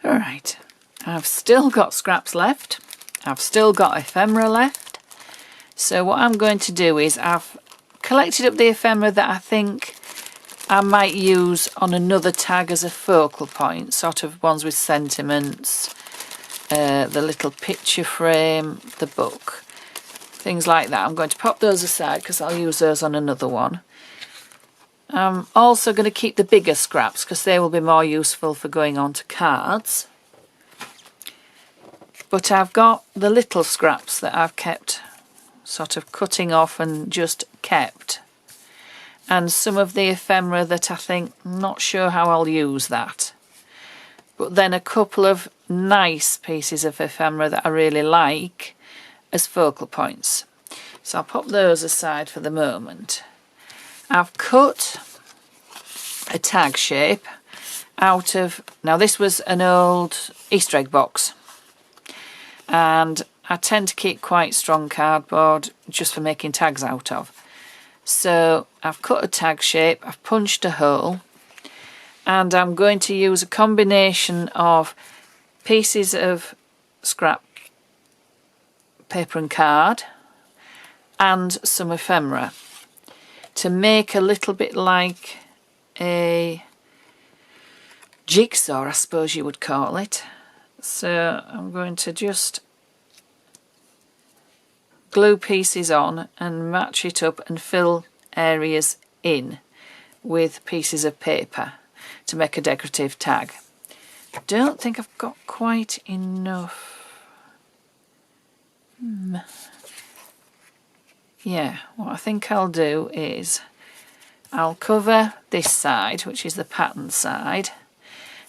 Alright, I've still got scraps left. I've still got ephemera left. So what I'm going to do is I've collected up the ephemera that I think I might use on another tag as a focal point, sort of ones with sentiments, the little picture frame, the book, things like that. I'm going to pop those aside because I'll use those on another one. I'm also going to keep the bigger scraps because they will be more useful for going on to cards. But I've got the little scraps that I've kept, sort of cutting off and just kept. And some of the ephemera that I think, I'm not sure how I'll use that. But then a couple of nice pieces of ephemera that I really like as focal points. So I'll pop those aside for the moment. I've cut a tag shape out of, now this was an old Easter egg box, and I tend to keep quite strong cardboard just for making tags out of. So I've cut a tag shape, I've punched a hole, and I'm going to use a combination of pieces of scrap paper and card and some ephemera to make a little bit like a jigsaw, I suppose you would call it. So I'm going to just glue pieces on and match it up and fill areas in with pieces of paper to make a decorative tag. I don't think I've got quite enough. Yeah, what I think I'll do is I'll cover this side, which is the pattern side.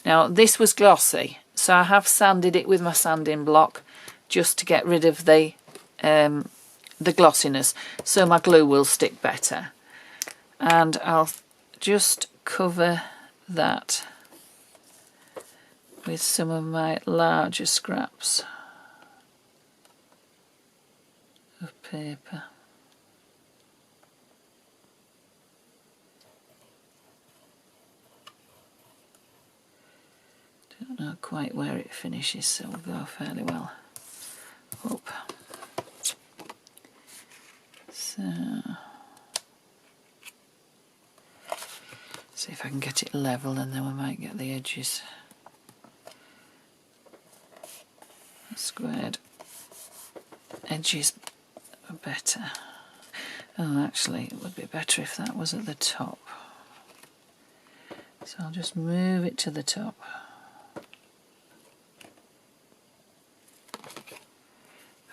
Now this was glossy, so I have sanded it with my sanding block just to get rid of the glossiness, so my glue will stick better. And I'll just cover that with some of my larger scraps of paper. Don't know quite where it finishes, so we'll go fairly well up. So, see if I can get it level, and then we might get the edges squared. Edges are better. Oh, actually, it would be better if that was at the top. So I'll just move it to the top.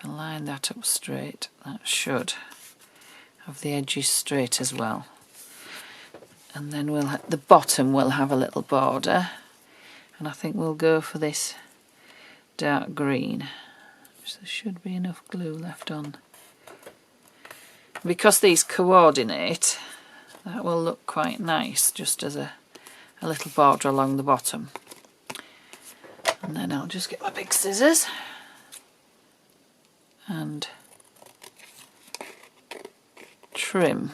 And line that up straight. That should have the edges straight as well. And then the bottom will have a little border, and I think we'll go for this dark green. So there should be enough glue left on. Because these coordinate, that will look quite nice just as a little border along the bottom. And then I'll just get my big scissors and trim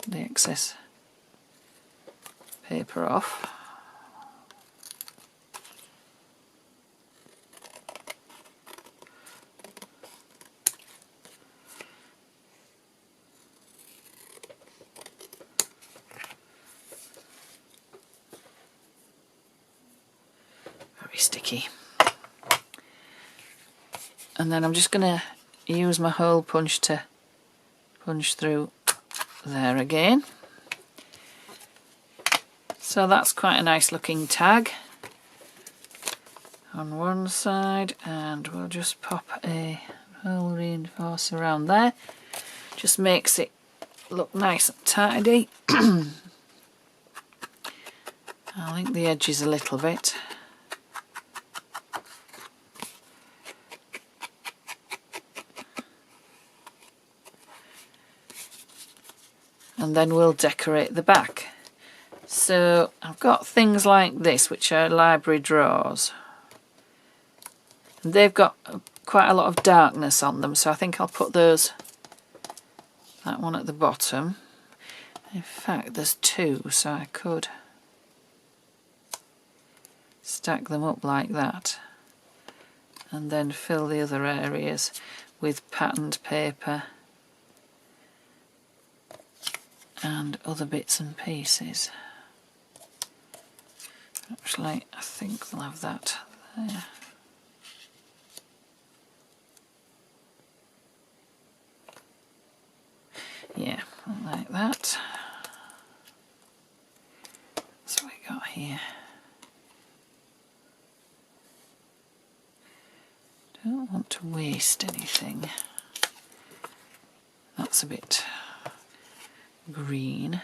the excess paper off. Very sticky. And then I'm just going to use my hole punch to punch through there again. So that's quite a nice looking tag on one side, and we'll just pop a hole reinforce around there. Just makes it look nice and tidy. I'll link the edges a little bit. And then we'll decorate the back. So I've got things like this, which are library drawers. And they've got quite a lot of darkness on them, so I think I'll put that one at the bottom. In fact, there's two, so I could stack them up like that, and then fill the other areas with patterned paper and other bits and pieces. Actually, I think we'll have that there. Yeah, like that. That's what we got here. Don't want to waste anything. That's a bit green.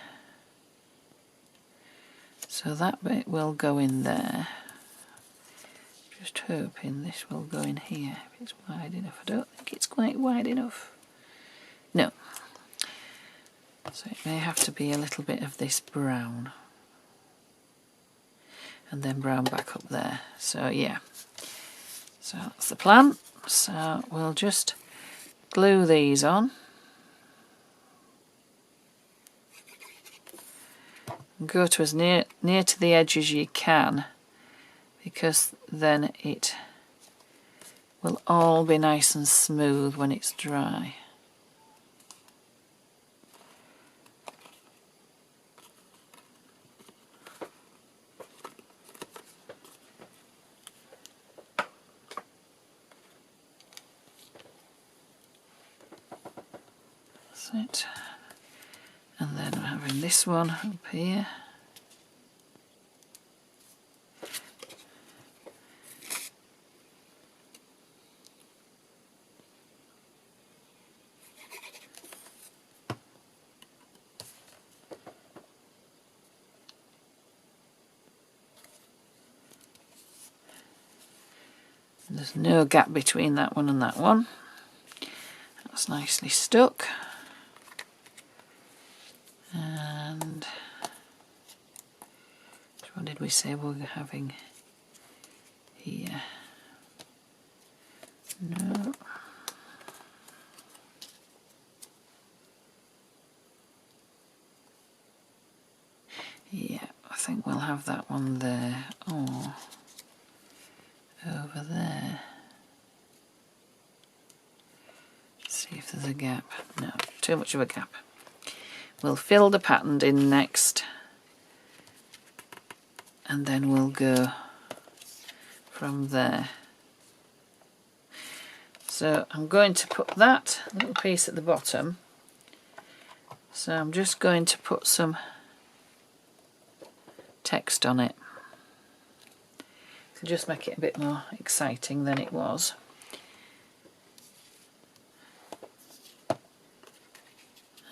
So that bit will go in there. Just hoping this will go in here if it's wide enough. I don't think it's quite wide enough. No. So it may have to be a little bit of this brown. And then brown back up there. So yeah. So that's the plan. So we'll just glue these on. Go to as near to the edge as you can, because then it will all be nice and smooth when it's dry. That's it. And then we're having this one up here. There's no gap between that one and that one. That's nicely stuck. And what did we say we were having here? No. Yeah, I think we'll have that one there. Oh, over there. See if there's a gap. No, too much of a gap. We'll fill the pattern in next, and then we'll go from there. So I'm going to put that little piece at the bottom. So I'm just going to put some text on it to just make it a bit more exciting than it was.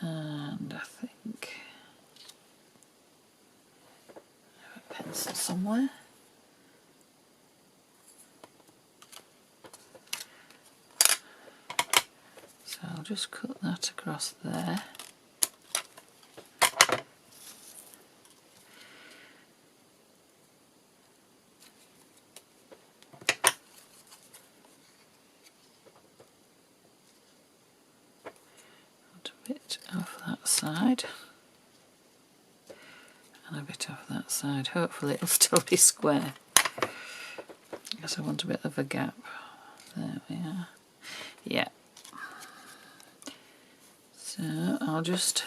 And I think I have a pencil somewhere. So I'll just cut that across there. Bit off that side and a bit off that side. Hopefully it'll still be square, because I want a bit of a gap. There we are. Yeah. So I'll just,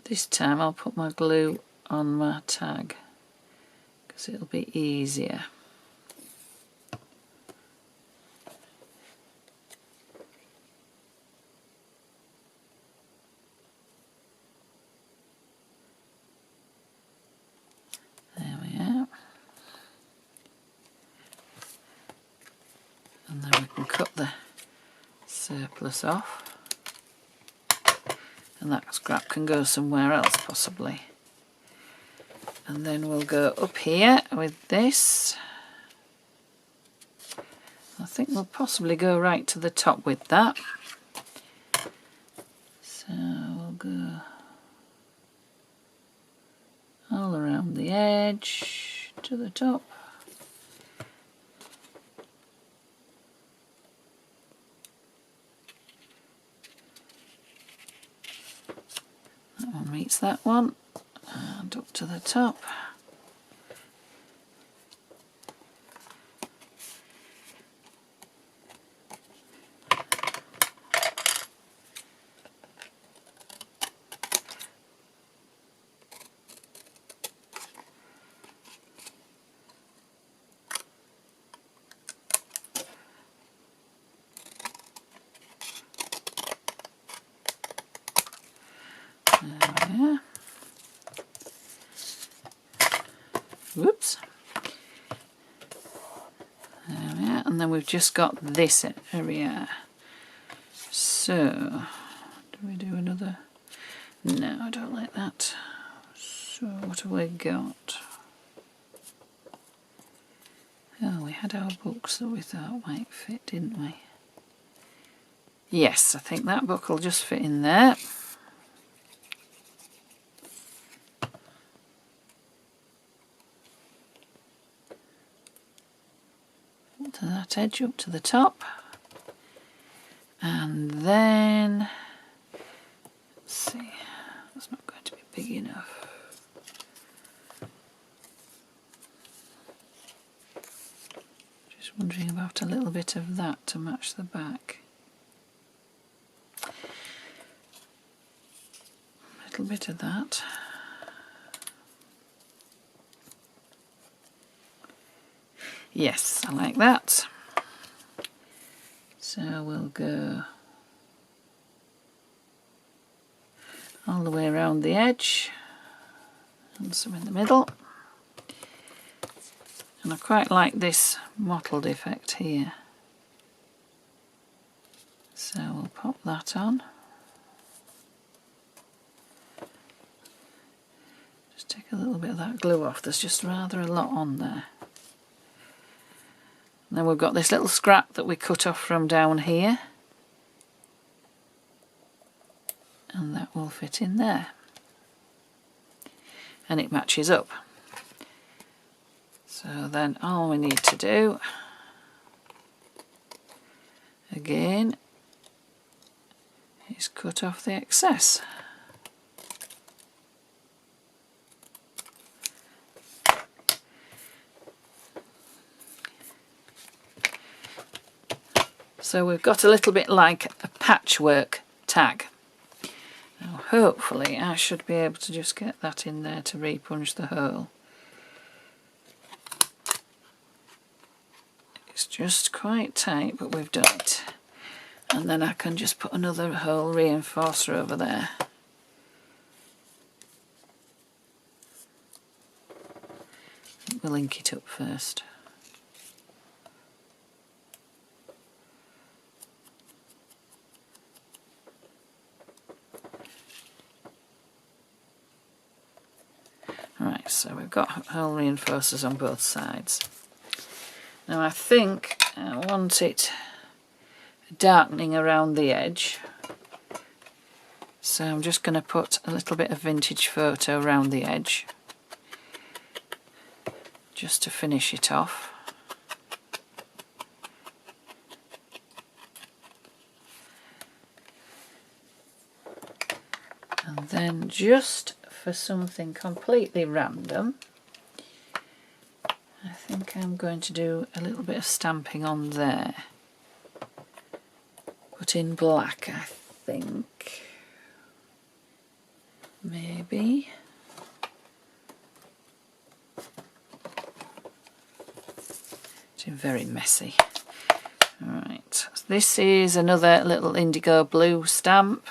this time I'll put my glue on my tag because it'll be easier. And then we can cut the surplus off, and that scrap can go somewhere else possibly. And then we'll go up here with this. I think we'll possibly go right to the top with that. So we'll go all around the edge to the top. That one meets that one, and up to the top. There we are. Whoops. There we are. And then we've just got this area. So, do we do another? No, I don't like that. So what have we got? Oh, we had our books that we thought might fit, didn't we? Yes, I think that book will just fit in there. To that edge up to the top. And then, let's see, that's not going to be big enough. Just wondering about a little bit of that to match the back. A little bit of that. Yes, I like that. So we'll go all the way around the edge and some in the middle. And I quite like this mottled effect here. So we'll pop that on. Just take a little bit of that glue off, there's just rather a lot on there. And then we've got this little scrap that we cut off from down here. And that will fit in there. And it matches up. So then all we need to do, again, is cut off the excess. So we've got a little bit like a patchwork tag. Now hopefully I should be able to just get that in there to repunch the hole. It's just quite tight, but we've done it. And then I can just put another hole reinforcer over there. We'll ink it up first. Right, so we've got hole reinforcers on both sides. Now I think I want it darkening around the edge, so I'm just going to put a little bit of vintage photo around the edge just to finish it off. And then just for something completely random, I think I'm going to do a little bit of stamping on there, but in black, I think. Maybe. It's very messy. Right, this is another little indigo blue stamp.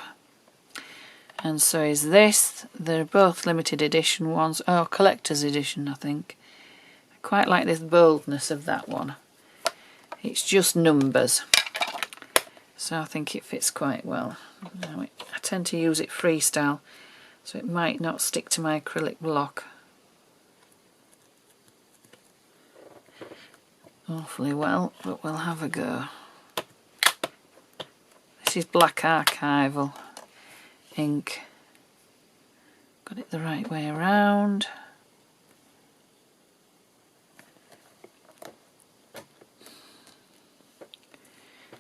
And so is this. They're both limited edition ones. Oh, collector's edition, I think. I quite like this boldness of that one. It's just numbers. So I think it fits quite well. Now I tend to use it freestyle, so it might not stick to my acrylic block awfully well, but we'll have a go. This is black archival ink. Got it the right way around.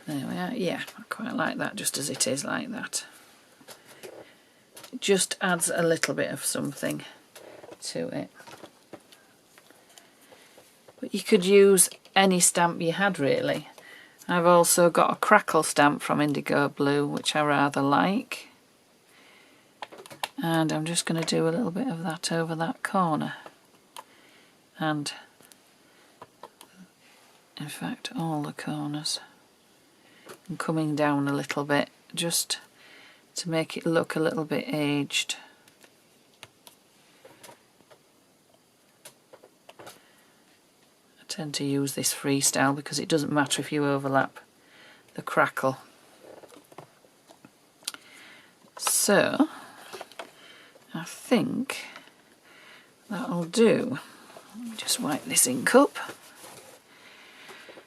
There we are. Yeah, I quite like that just as it is like that. It just adds a little bit of something to it. But you could use any stamp you had really. I've also got a crackle stamp from Indigo Blue which I rather like. And I'm just going to do a little bit of that over that corner. And in fact all the corners. And coming down a little bit just to make it look a little bit aged. I tend to use this freestyle because it doesn't matter if you overlap the crackle. So I think that'll do. Let me just wipe this ink up.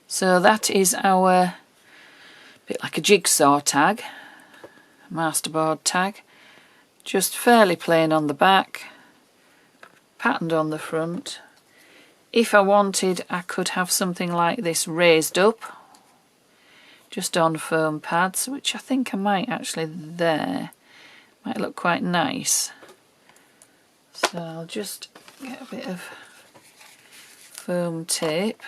So that is our bit like a jigsaw tag, masterboard tag, just fairly plain on the back, patterned on the front. If I wanted, I could have something like this raised up, just on foam pads, which I think I might actually there. Might look quite nice. So I'll just get a bit of foam tape.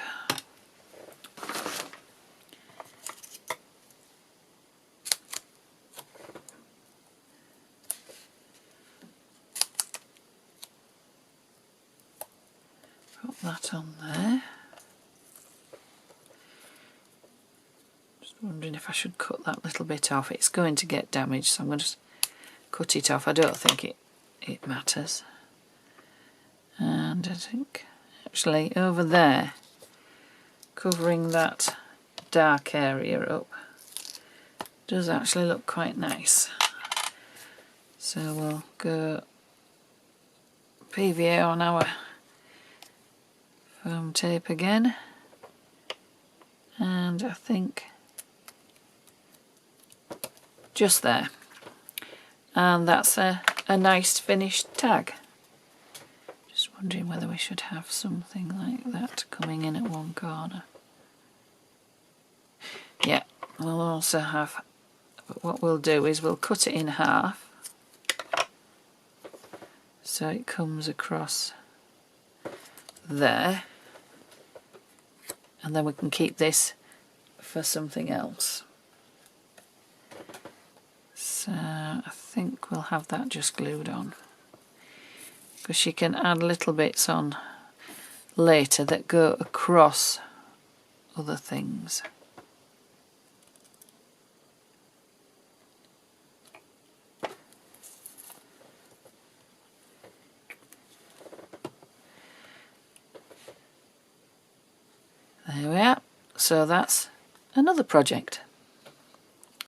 Put that on there. Just wondering if I should cut that little bit off. It's going to get damaged, so I'm going to just cut it off. I don't think it matters. And I think actually over there, covering that dark area up, does actually look quite nice. So we'll go PVA on our foam tape again, and I think just there, and that's a nice finished tag. Just wondering whether we should have something like that coming in at one corner. Yeah, we'll also have, but what we'll do is we'll cut it in half so it comes across there, and then we can keep this for something else. So I think we'll have that just glued on, because you can add little bits on later that go across other things. There we are. So that's another project.